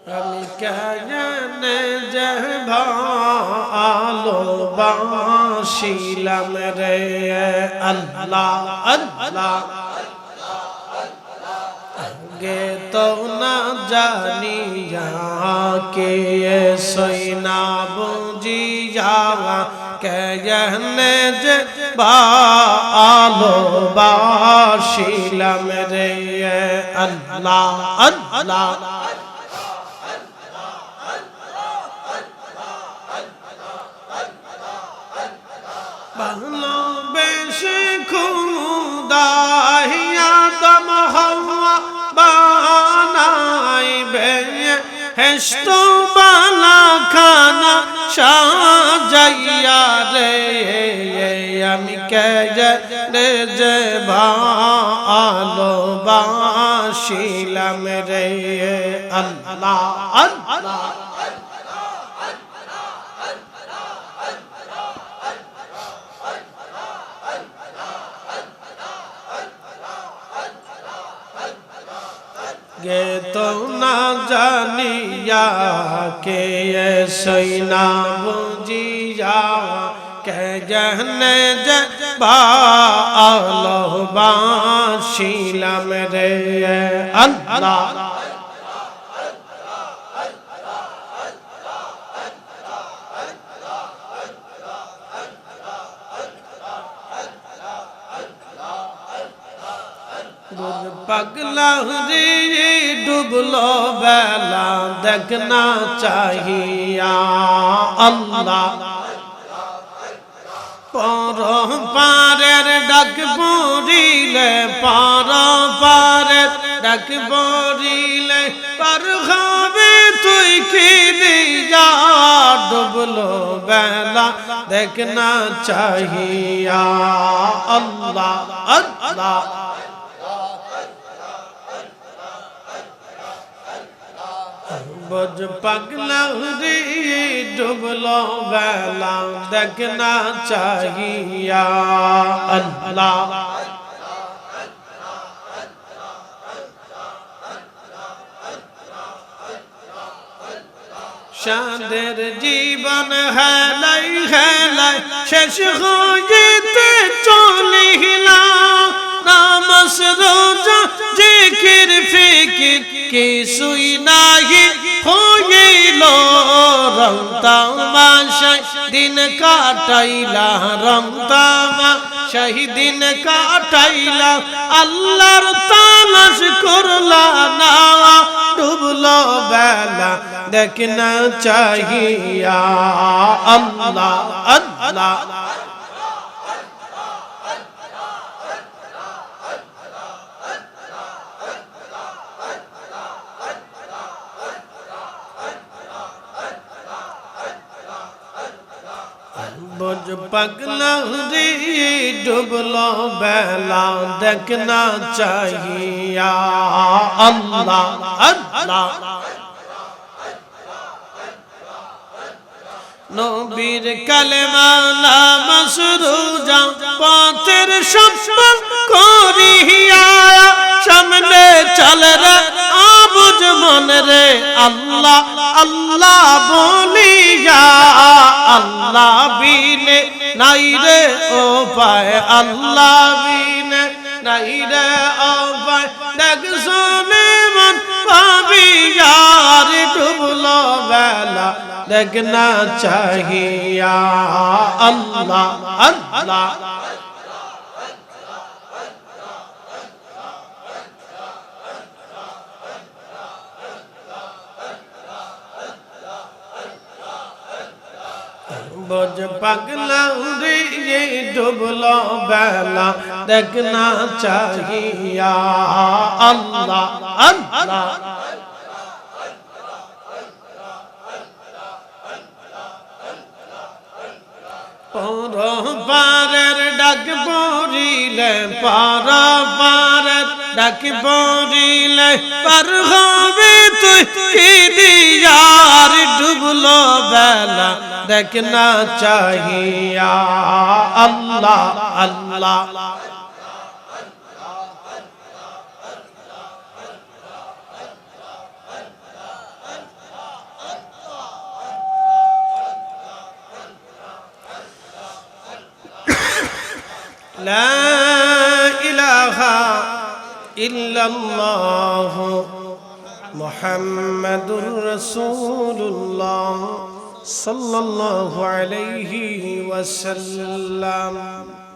আমি কেনে যে ভালোবাসিলাম রে আল্লাহ আল্লাহ গে তো না জানিয়া কে সইনা বুঝিয়া কেনে যে ভালোবাসিলাম রে আল্লাহ আল্লাহ ভালোবেসে খুদাইয়া দম হওয়া বানাইবে হেস্ত বালা খানা সাজাইয়া রে আমি কে যে ভালোবাসিলাম রে আল্লাহ আল্লাহ গে তো না জানিয়া কে সইনা বুঝিয়া কে জানে যে ভালোবাসিলাম রে আল্লাহ पगला रे डूबलो बेला देखना चाहिए अल्लाह पर पारेर डक बोरिले पर पारेर डक बोरिले पर खावे तुई की दिया डूबलो बेला देखना चाहिए अल्लाह अल्लाह बज पगला रे डूबलो बेला देखना चाहिए अल्लाह शादेर जीवन है लाई शेष हो जेते चलिला नामस रोजा जिकिर फिकिर की सुई नाही होइलो रंगतामा दिन काटाइला रंगतामा दिन काटाइला अल्लाहर तालाश करला ना डूबलो बेला देखना चाहिए अल्लाह अल्लाह बज पगला रे डूबलो बेला देखना चाहिए अल्लाह अल्लाह नबीर कलेमा नाम सुरूजा पातेर शब्द करिया सामने चल रे आबुज मन रे अल्लाह अल्लाह बोलिया अल्लाह बीने नाई रे ओ पाए अल्लाह बीने नाई रे ओ पाए देख सोने मन पाबी यार डूबलो बेला देखना चाहिए अल्लाह अल्लाह बज पगला रे डूबलो बेला देखना चाहिए अल्लाह अल्लाह पर पारेर डक बोरिले पर पारेर डक बोरिले पर खावे तुई की दियार डूबलो बेला देखना चाहिए अल्लाह अल्लाह লা ইলাহা ইল্লাল্লাহ মুহাম্মাদুর রাসূলুল্লাহ সাল্লাল্লাহু আলাইহি ওয়াসাল্লাম।